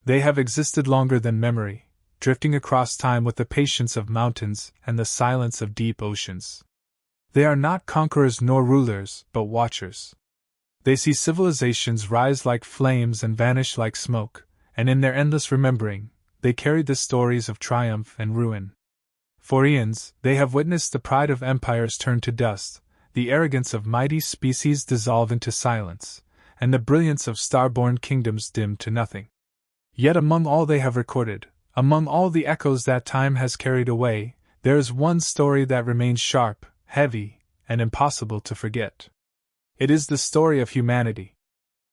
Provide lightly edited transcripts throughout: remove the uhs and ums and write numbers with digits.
They have existed longer than memory, drifting across time with the patience of mountains and the silence of deep oceans. They are not conquerors nor rulers, but watchers. They see civilizations rise like flames and vanish like smoke, and in their endless remembering, they carry the stories of triumph and ruin. For eons, they have witnessed the pride of empires turn to dust, the arrogance of mighty species dissolve into silence, and the brilliance of star-born kingdoms dim to nothing. Yet among all they have recorded, among all the echoes that time has carried away, there is one story that remains sharp, heavy, and impossible to forget. It is the story of humanity.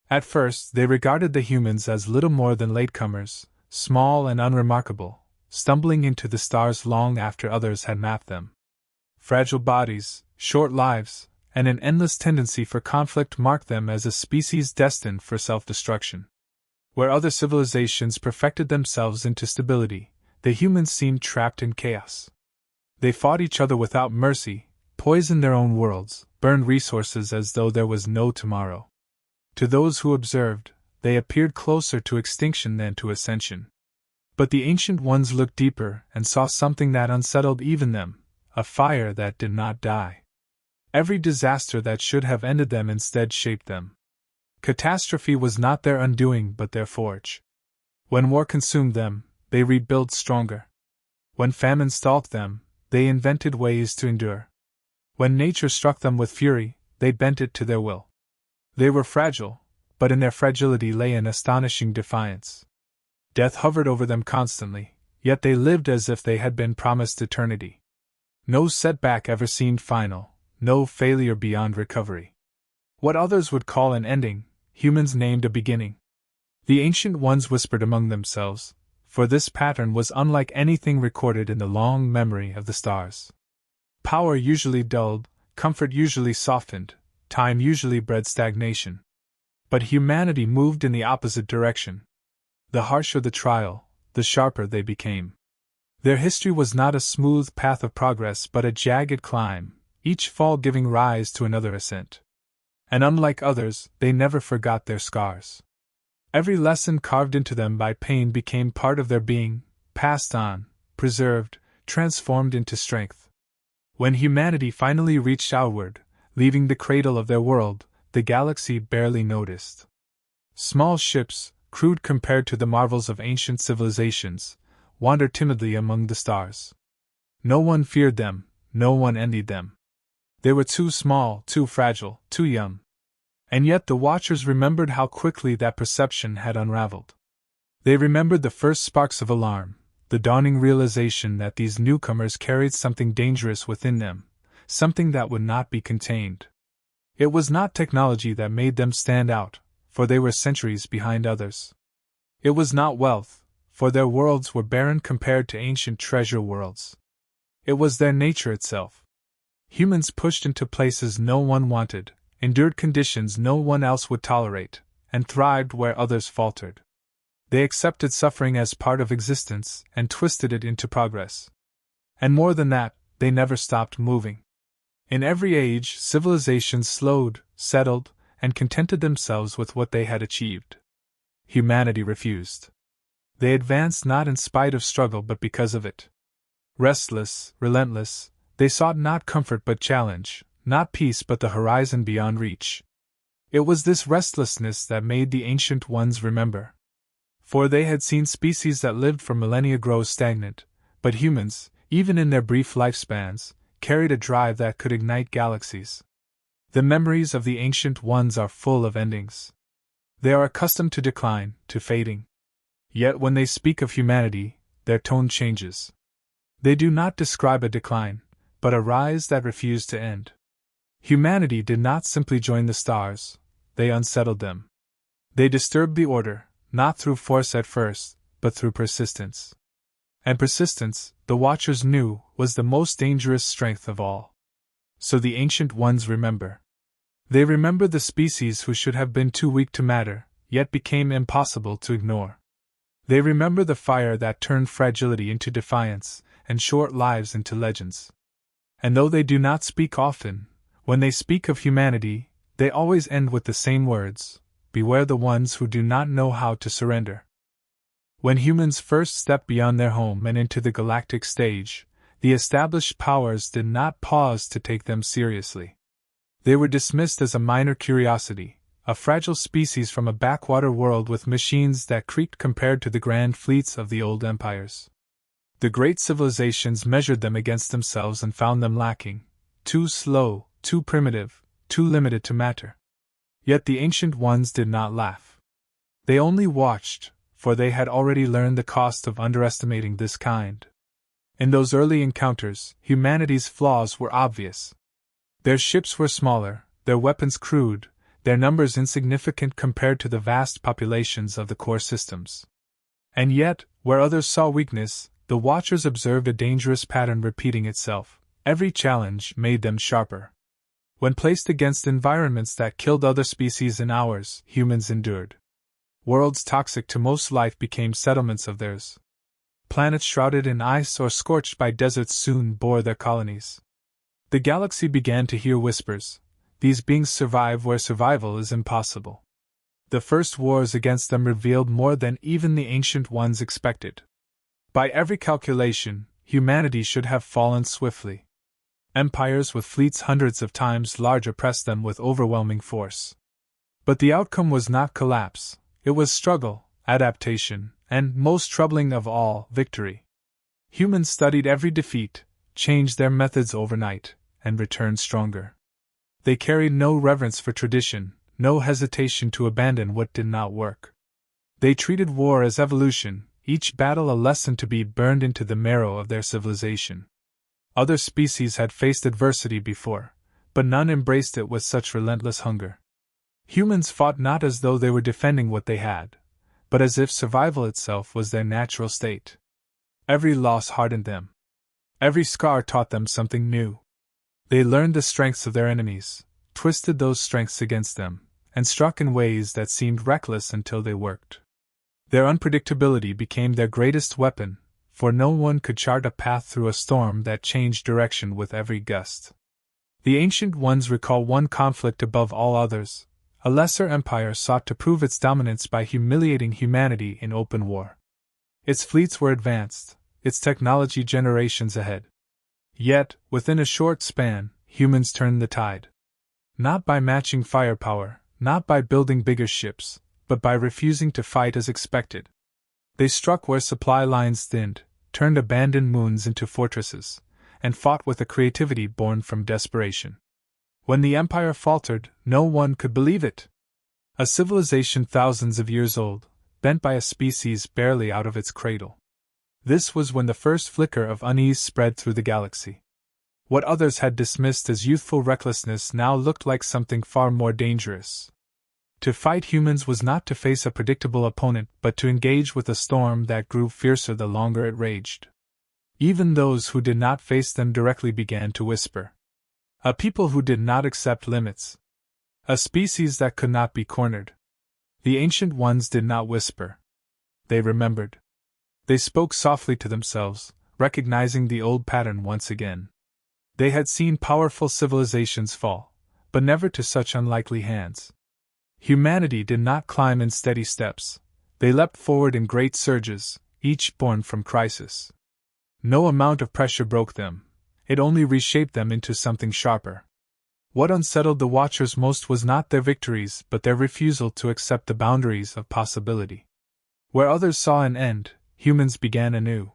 At first, they regarded the humans as little more than latecomers, small and unremarkable, stumbling into the stars long after others had mapped them. Fragile bodies, short lives, and an endless tendency for conflict marked them as a species destined for self-destruction. Where other civilizations perfected themselves into stability, the humans seemed trapped in chaos. They fought each other without mercy, poisoned their own worlds, burned resources as though there was no tomorrow. To those who observed, they appeared closer to extinction than to ascension. But the Ancient Ones looked deeper and saw something that unsettled even them, a fire that did not die. Every disaster that should have ended them instead shaped them. Catastrophe was not their undoing but their forge. When war consumed them, they rebuilt stronger. When famine stalked them, they invented ways to endure. When nature struck them with fury, they bent it to their will. They were fragile, but in their fragility lay an astonishing defiance. Death hovered over them constantly, yet they lived as if they had been promised eternity. No setback ever seemed final, no failure beyond recovery. What others would call an ending, humans named a beginning. The Ancient Ones whispered among themselves, for this pattern was unlike anything recorded in the long memory of the stars. Power usually dulled, comfort usually softened, time usually bred stagnation. But humanity moved in the opposite direction. The harsher the trial, the sharper they became. Their history was not a smooth path of progress but a jagged climb, each fall giving rise to another ascent. And unlike others, they never forgot their scars. Every lesson carved into them by pain became part of their being, passed on, preserved, transformed into strength. When humanity finally reached outward, leaving the cradle of their world, the galaxy barely noticed. Small ships, crude compared to the marvels of ancient civilizations, wandered timidly among the stars. No one feared them, no one envied them. They were too small, too fragile, too young. And yet the watchers remembered how quickly that perception had unraveled. They remembered the first sparks of alarm, the dawning realization that these newcomers carried something dangerous within them, something that would not be contained. It was not technology that made them stand out, for they were centuries behind others. It was not wealth, for their worlds were barren compared to ancient treasure worlds. It was their nature itself. Humans pushed into places no one wanted, endured conditions no one else would tolerate, and thrived where others faltered. They accepted suffering as part of existence and twisted it into progress. And more than that, they never stopped moving. In every age, civilizations slowed, settled, and contented themselves with what they had achieved. Humanity refused. They advanced not in spite of struggle but because of it. Restless, relentless, they sought not comfort but challenge, not peace but the horizon beyond reach. It was this restlessness that made the Ancient Ones remember. For they had seen species that lived for millennia grow stagnant, but humans, even in their brief lifespans, carried a drive that could ignite galaxies. The memories of the Ancient Ones are full of endings. They are accustomed to decline, to fading. Yet when they speak of humanity, their tone changes. They do not describe a decline, but a rise that refused to end. Humanity did not simply join the stars, they unsettled them. They disturbed the order, not through force at first, but through persistence. And persistence, the Watchers knew, was the most dangerous strength of all. So the Ancient Ones remember. They remember the species who should have been too weak to matter, yet became impossible to ignore. They remember the fire that turned fragility into defiance, and short lives into legends. And though they do not speak often, when they speak of humanity, they always end with the same words: beware the ones who do not know how to surrender. When humans first stepped beyond their home and into the galactic stage, the established powers did not pause to take them seriously. They were dismissed as a minor curiosity, a fragile species from a backwater world with machines that creaked compared to the grand fleets of the old empires. The great civilizations measured them against themselves and found them lacking, too slow, too primitive, too limited to matter. Yet the ancient ones did not laugh. They only watched, for they had already learned the cost of underestimating this kind. In those early encounters, humanity's flaws were obvious. Their ships were smaller, their weapons crude, their numbers insignificant compared to the vast populations of the core systems. And yet, where others saw weakness, the Watchers observed a dangerous pattern repeating itself. Every challenge made them sharper. When placed against environments that killed other species in hours, humans endured. Worlds toxic to most life became settlements of theirs. Planets shrouded in ice or scorched by deserts soon bore their colonies. The galaxy began to hear whispers. These beings survive where survival is impossible. The first wars against them revealed more than even the ancient ones expected. By every calculation, humanity should have fallen swiftly. Empires with fleets hundreds of times larger pressed them with overwhelming force. But the outcome was not collapse, it was struggle, adaptation, and, most troubling of all, victory. Humans studied every defeat, changed their methods overnight, and returned stronger. They carried no reverence for tradition, no hesitation to abandon what did not work. They treated war as evolution, each battle a lesson to be burned into the marrow of their civilization. Other species had faced adversity before, but none embraced it with such relentless hunger. Humans fought not as though they were defending what they had, but as if survival itself was their natural state. Every loss hardened them. Every scar taught them something new. They learned the strengths of their enemies, twisted those strengths against them, and struck in ways that seemed reckless until they worked. Their unpredictability became their greatest weapon, for no one could chart a path through a storm that changed direction with every gust. The ancient ones recall one conflict above all others. A lesser empire sought to prove its dominance by humiliating humanity in open war. Its fleets were advanced, its technology generations ahead. Yet, within a short span, humans turned the tide. Not by matching firepower, not by building bigger ships, but by refusing to fight as expected. They struck where supply lines thinned, turned abandoned moons into fortresses, and fought with a creativity born from desperation. When the empire faltered, no one could believe it. A civilization thousands of years old, bent by a species barely out of its cradle. This was when the first flicker of unease spread through the galaxy. What others had dismissed as youthful recklessness now looked like something far more dangerous. To fight humans was not to face a predictable opponent, but to engage with a storm that grew fiercer the longer it raged. Even those who did not face them directly began to whisper. A people who did not accept limits. A species that could not be cornered. The ancient ones did not whisper. They remembered. They spoke softly to themselves, recognizing the old pattern once again. They had seen powerful civilizations fall, but never to such unlikely hands. Humanity did not climb in steady steps. They leapt forward in great surges, each born from crisis. No amount of pressure broke them. It only reshaped them into something sharper. What unsettled the Watchers most was not their victories but their refusal to accept the boundaries of possibility. Where others saw an end, humans began anew.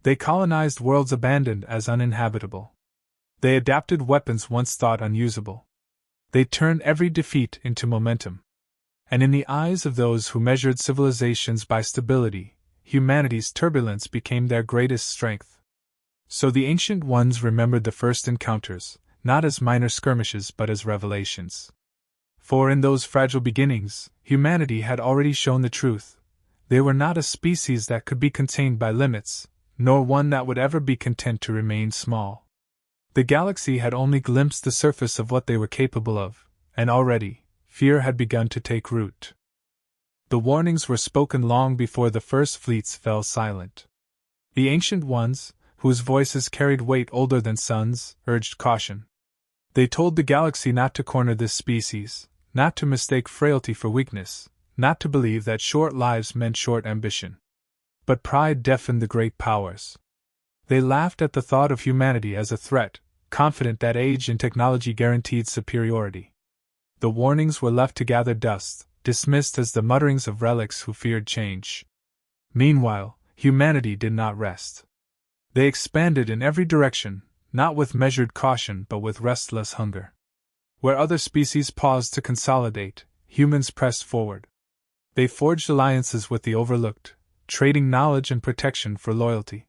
They colonized worlds abandoned as uninhabitable. They adapted weapons once thought unusable. They turned every defeat into momentum. And in the eyes of those who measured civilizations by stability, humanity's turbulence became their greatest strength. So the ancient ones remembered the first encounters, not as minor skirmishes but as revelations. For in those fragile beginnings, humanity had already shown the truth. They were not a species that could be contained by limits, nor one that would ever be content to remain small. The galaxy had only glimpsed the surface of what they were capable of, and already, fear had begun to take root. The warnings were spoken long before the first fleets fell silent. The ancient ones, whose voices carried weight older than suns, urged caution. They told the galaxy not to corner this species, not to mistake frailty for weakness, not to believe that short lives meant short ambition. But pride deafened the great powers. They laughed at the thought of humanity as a threat, confident that age and technology guaranteed superiority. The warnings were left to gather dust, dismissed as the mutterings of relics who feared change. Meanwhile, humanity did not rest. They expanded in every direction, not with measured caution but with restless hunger. Where other species paused to consolidate, humans pressed forward. They forged alliances with the overlooked, trading knowledge and protection for loyalty.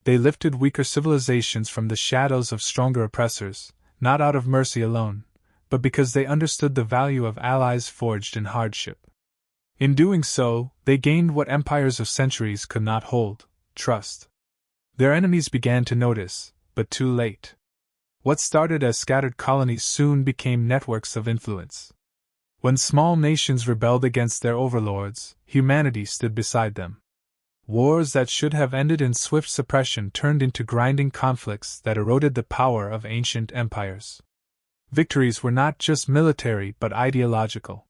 They lifted weaker civilizations from the shadows of stronger oppressors, not out of mercy alone, but because they understood the value of allies forged in hardship. In doing so, they gained what empires of centuries could not hold: trust. Their enemies began to notice, but too late. What started as scattered colonies soon became networks of influence. When small nations rebelled against their overlords, humanity stood beside them. Wars that should have ended in swift suppression turned into grinding conflicts that eroded the power of ancient empires. Victories were not just military but ideological.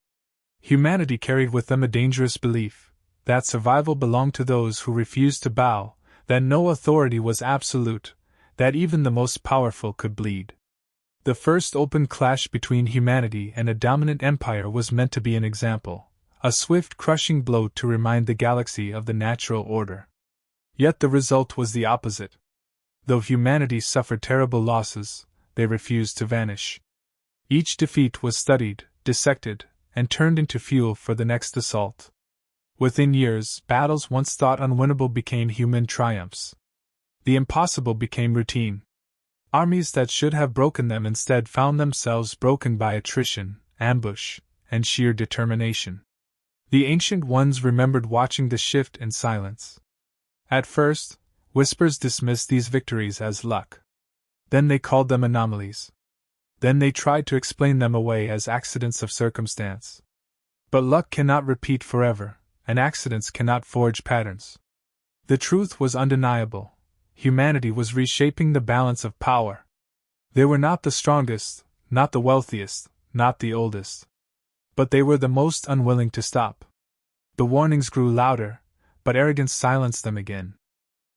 Humanity carried with them a dangerous belief that survival belonged to those who refused to bow, that no authority was absolute, that even the most powerful could bleed. The first open clash between humanity and a dominant empire was meant to be an example, a swift, crushing blow to remind the galaxy of the natural order. Yet the result was the opposite. Though humanity suffered terrible losses, they refused to vanish. Each defeat was studied, dissected, and turned into fuel for the next assault. Within years, battles once thought unwinnable became human triumphs. The impossible became routine. Armies that should have broken them instead found themselves broken by attrition, ambush, and sheer determination. The Ancient Ones remembered watching the shift in silence. At first, whispers dismissed these victories as luck. Then they called them anomalies. Then they tried to explain them away as accidents of circumstance. But luck cannot repeat forever, and accidents cannot forge patterns. The truth was undeniable. Humanity was reshaping the balance of power. They were not the strongest, not the wealthiest, not the oldest. But they were the most unwilling to stop. The warnings grew louder, but arrogance silenced them again.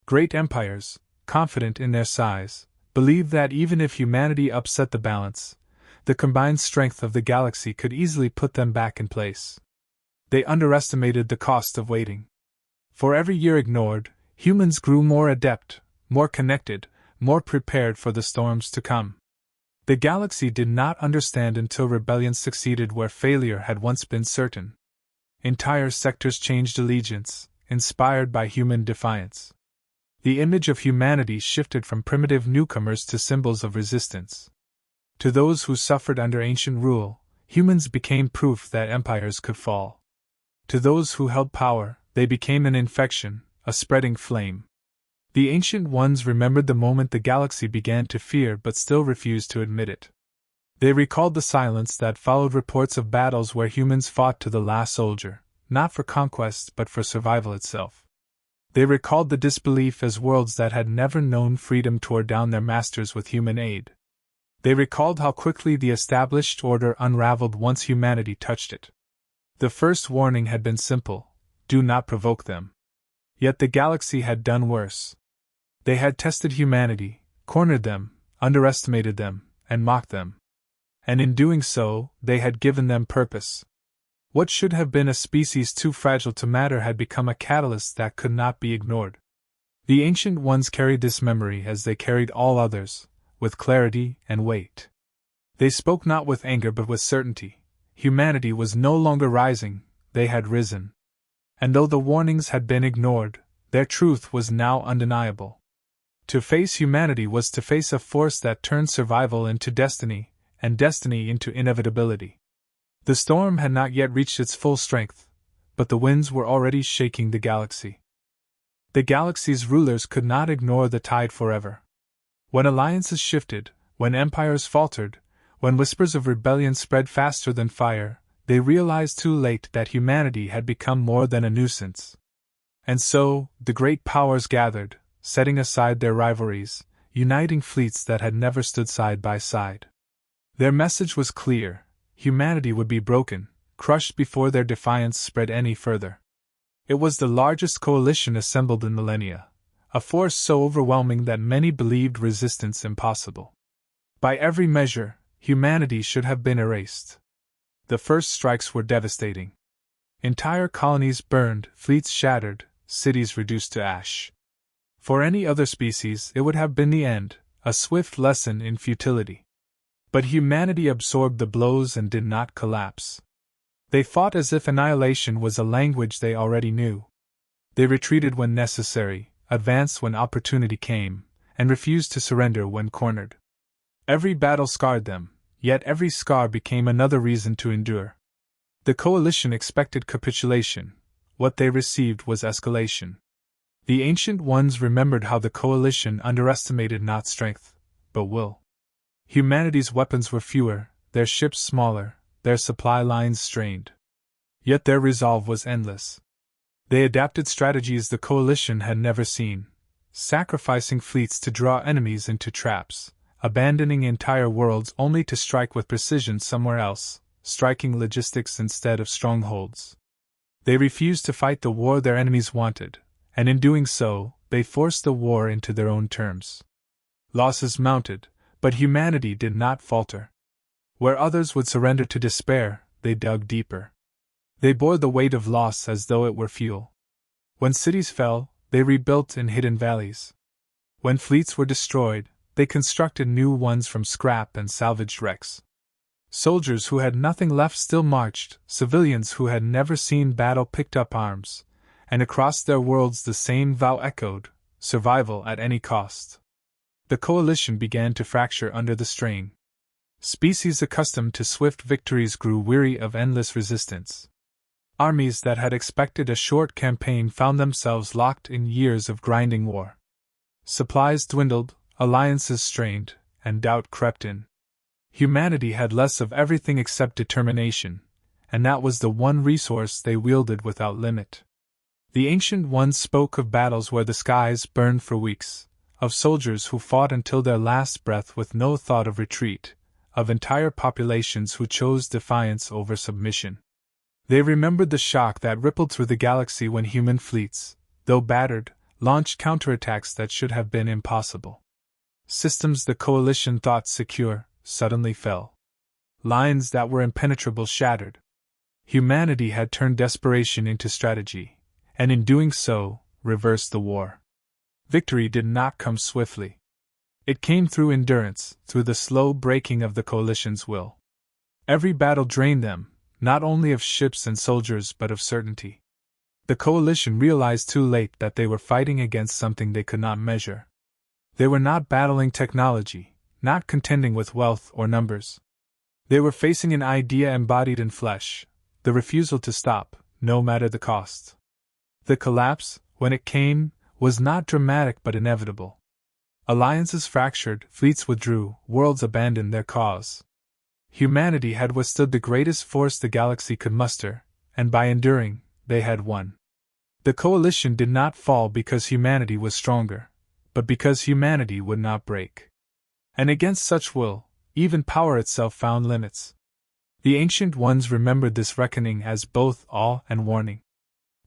Great empires, confident in their size, believed that even if humanity upset the balance, the combined strength of the galaxy could easily put them back in place. They underestimated the cost of waiting. For every year ignored, humans grew more adept, more connected, more prepared for the storms to come. The galaxy did not understand until rebellion succeeded where failure had once been certain. Entire sectors changed allegiance, inspired by human defiance. The image of humanity shifted from primitive newcomers to symbols of resistance. To those who suffered under ancient rule, humans became proof that empires could fall. To those who held power, they became an infection, a spreading flame. The Ancient Ones remembered the moment the galaxy began to fear but still refused to admit it. They recalled the silence that followed reports of battles where humans fought to the last soldier, not for conquest but for survival itself. They recalled the disbelief as worlds that had never known freedom tore down their masters with human aid. They recalled how quickly the established order unraveled once humanity touched it. The first warning had been simple: do not provoke them. Yet the galaxy had done worse. They had tested humanity, cornered them, underestimated them, and mocked them. And in doing so, they had given them purpose. What should have been a species too fragile to matter had become a catalyst that could not be ignored. The Ancient Ones carried this memory as they carried all others, with clarity and weight. They spoke not with anger but with certainty. Humanity was no longer rising, they had risen. And though the warnings had been ignored, their truth was now undeniable. To face humanity was to face a force that turned survival into destiny, and destiny into inevitability. The storm had not yet reached its full strength, but the winds were already shaking the galaxy. The galaxy's rulers could not ignore the tide forever. When alliances shifted, when empires faltered, when whispers of rebellion spread faster than fire, they realized too late that humanity had become more than a nuisance. And so, the great powers gathered, setting aside their rivalries, uniting fleets that had never stood side by side. Their message was clear: humanity would be broken, crushed before their defiance spread any further. It was the largest coalition assembled in millennia, a force so overwhelming that many believed resistance impossible. By every measure, humanity should have been erased. The first strikes were devastating. Entire colonies burned, fleets shattered, cities reduced to ash. For any other species, it would have been the end, a swift lesson in futility. But humanity absorbed the blows and did not collapse. They fought as if annihilation was a language they already knew. They retreated when necessary, advanced when opportunity came, and refused to surrender when cornered. Every battle scarred them, yet every scar became another reason to endure. The coalition expected capitulation. What they received was escalation. The Ancient Ones remembered how the coalition underestimated not strength, but will. Humanity's weapons were fewer, their ships smaller, their supply lines strained. Yet their resolve was endless. They adapted strategies the coalition had never seen, sacrificing fleets to draw enemies into traps, abandoning entire worlds only to strike with precision somewhere else, striking logistics instead of strongholds. They refused to fight the war their enemies wanted, and in doing so, they forced the war into their own terms. Losses mounted, but humanity did not falter. Where others would surrender to despair, they dug deeper. They bore the weight of loss as though it were fuel. When cities fell, they rebuilt in hidden valleys. When fleets were destroyed, they constructed new ones from scrap and salvaged wrecks. Soldiers who had nothing left still marched, civilians who had never seen battle picked up arms, and across their worlds the same vow echoed: survival at any cost. The coalition began to fracture under the strain. Species accustomed to swift victories grew weary of endless resistance. Armies that had expected a short campaign found themselves locked in years of grinding war. Supplies dwindled, alliances strained, and doubt crept in. Humanity had less of everything except determination, and that was the one resource they wielded without limit. The Ancient Ones spoke of battles where the skies burned for weeks, of soldiers who fought until their last breath with no thought of retreat, of entire populations who chose defiance over submission. They remembered the shock that rippled through the galaxy when human fleets, though battered, launched counterattacks that should have been impossible. Systems the coalition thought secure suddenly fell. Lines that were impenetrable shattered. Humanity had turned desperation into strategy, and in doing so, reversed the war. Victory did not come swiftly. It came through endurance, through the slow breaking of the coalition's will. Every battle drained them, not only of ships and soldiers but of certainty. The coalition realized too late that they were fighting against something they could not measure. They were not battling technology, not contending with wealth or numbers. They were facing an idea embodied in flesh, the refusal to stop, no matter the cost. The collapse, when it came, was not dramatic but inevitable. Alliances fractured, fleets withdrew, worlds abandoned their cause. Humanity had withstood the greatest force the galaxy could muster, and by enduring, they had won. The coalition did not fall because humanity was stronger, but because humanity would not break. And against such will, even power itself found limits. The Ancient Ones remembered this reckoning as both awe and warning.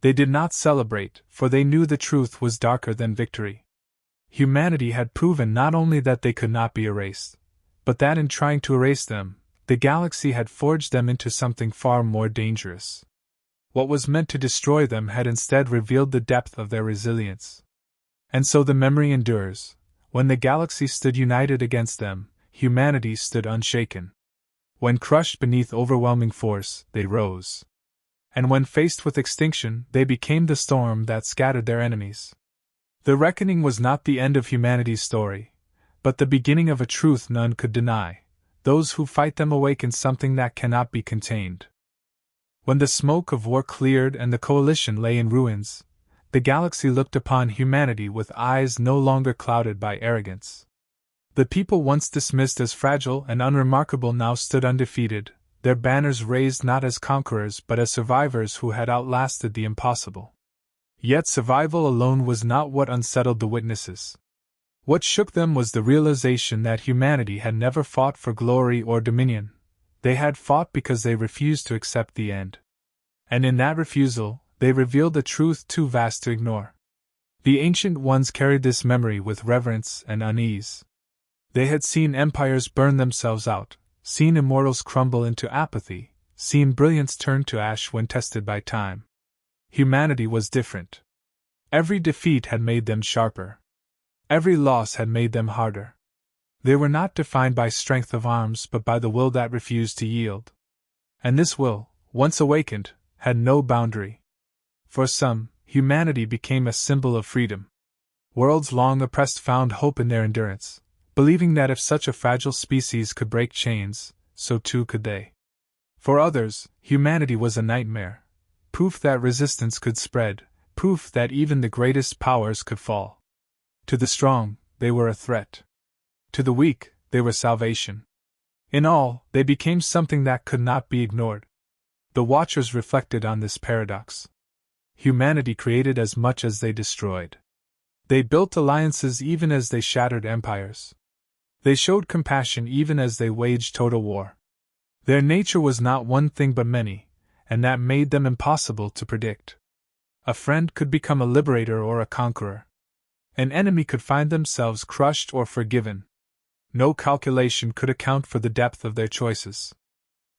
They did not celebrate, for they knew the truth was darker than victory. Humanity had proven not only that they could not be erased, but that in trying to erase them, the galaxy had forged them into something far more dangerous. What was meant to destroy them had instead revealed the depth of their resilience. And so the memory endures. When the galaxy stood united against them, humanity stood unshaken. When crushed beneath overwhelming force, they rose. And when faced with extinction, they became the storm that scattered their enemies. The reckoning was not the end of humanity's story, but the beginning of a truth none could deny. Those who fight them awaken something that cannot be contained. When the smoke of war cleared and the coalition lay in ruins, the galaxy looked upon humanity with eyes no longer clouded by arrogance. The people once dismissed as fragile and unremarkable now stood undefeated, their banners raised not as conquerors but as survivors who had outlasted the impossible. Yet survival alone was not what unsettled the witnesses. What shook them was the realization that humanity had never fought for glory or dominion. They had fought because they refused to accept the end. And in that refusal, They revealed a truth too vast to ignore. The ancient ones carried this memory with reverence and unease. They had seen empires burn themselves out, seen immortals crumble into apathy, seen brilliance turn to ash when tested by time. Humanity was different. Every defeat had made them sharper. Every loss had made them harder. They were not defined by strength of arms but by the will that refused to yield. And this will, once awakened, had no boundary. For some, humanity became a symbol of freedom. Worlds long oppressed found hope in their endurance, believing that if such a fragile species could break chains, so too could they. For others, humanity was a nightmare, proof that resistance could spread, proof that even the greatest powers could fall. To the strong, they were a threat. To the weak, they were salvation. In all, they became something that could not be ignored. The Watchers reflected on this paradox. Humanity created as much as they destroyed. They built alliances even as they shattered empires. They showed compassion even as they waged total war. Their nature was not one thing but many, and that made them impossible to predict. A friend could become a liberator or a conqueror. An enemy could find themselves crushed or forgiven. No calculation could account for the depth of their choices.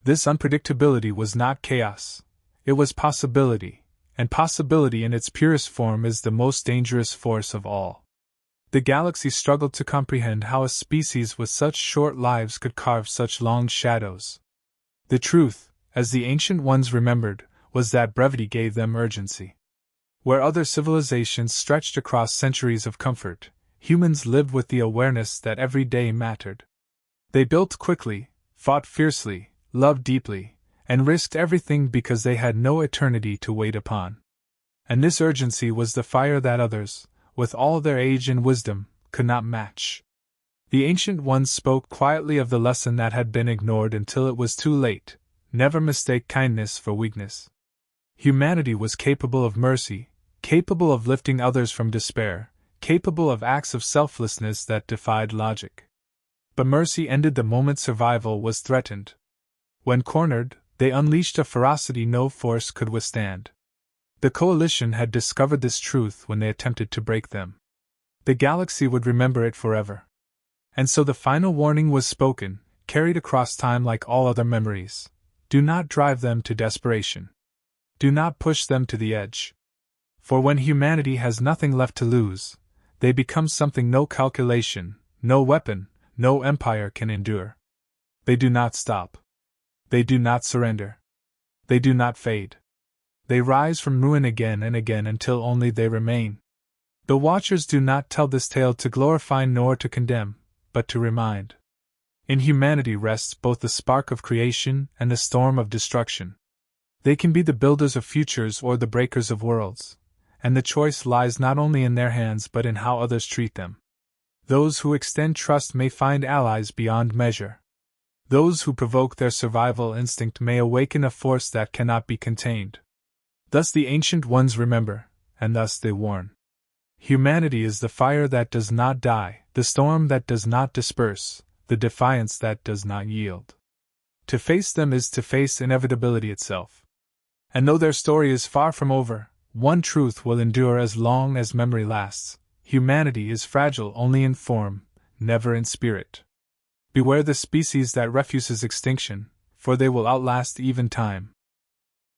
This unpredictability was not chaos, it was possibility, and possibility in its purest form is the most dangerous force of all. The galaxy struggled to comprehend how a species with such short lives could carve such long shadows. The truth, as the ancient ones remembered, was that brevity gave them urgency. Where other civilizations stretched across centuries of comfort, humans lived with the awareness that every day mattered. They built quickly, fought fiercely, loved deeply, and risked everything because they had no eternity to wait upon. And this urgency was the fire that others, with all their age and wisdom, could not match. The ancient ones spoke quietly of the lesson that had been ignored until it was too late: never mistake kindness for weakness. Humanity was capable of mercy, capable of lifting others from despair, capable of acts of selflessness that defied logic. But mercy ended the moment survival was threatened. When cornered, they unleashed a ferocity no force could withstand. The Coalition had discovered this truth when they attempted to break them. The galaxy would remember it forever. And so the final warning was spoken, carried across time like all other memories: do not drive them to desperation. Do not push them to the edge. For when humanity has nothing left to lose, they become something no calculation, no weapon, no empire can endure. They do not stop. They do not surrender. They do not fade. They rise from ruin again and again until only they remain. The Watchers do not tell this tale to glorify nor to condemn, but to remind. In humanity rests both the spark of creation and the storm of destruction. They can be the builders of futures or the breakers of worlds, and the choice lies not only in their hands but in how others treat them. Those who extend trust may find allies beyond measure. Those who provoke their survival instinct may awaken a force that cannot be contained. Thus the ancient ones remember, and thus they warn. Humanity is the fire that does not die, the storm that does not disperse, the defiance that does not yield. To face them is to face inevitability itself. And though their story is far from over, one truth will endure as long as memory lasts: humanity is fragile only in form, never in spirit. Beware the species that refuses extinction, for they will outlast even time.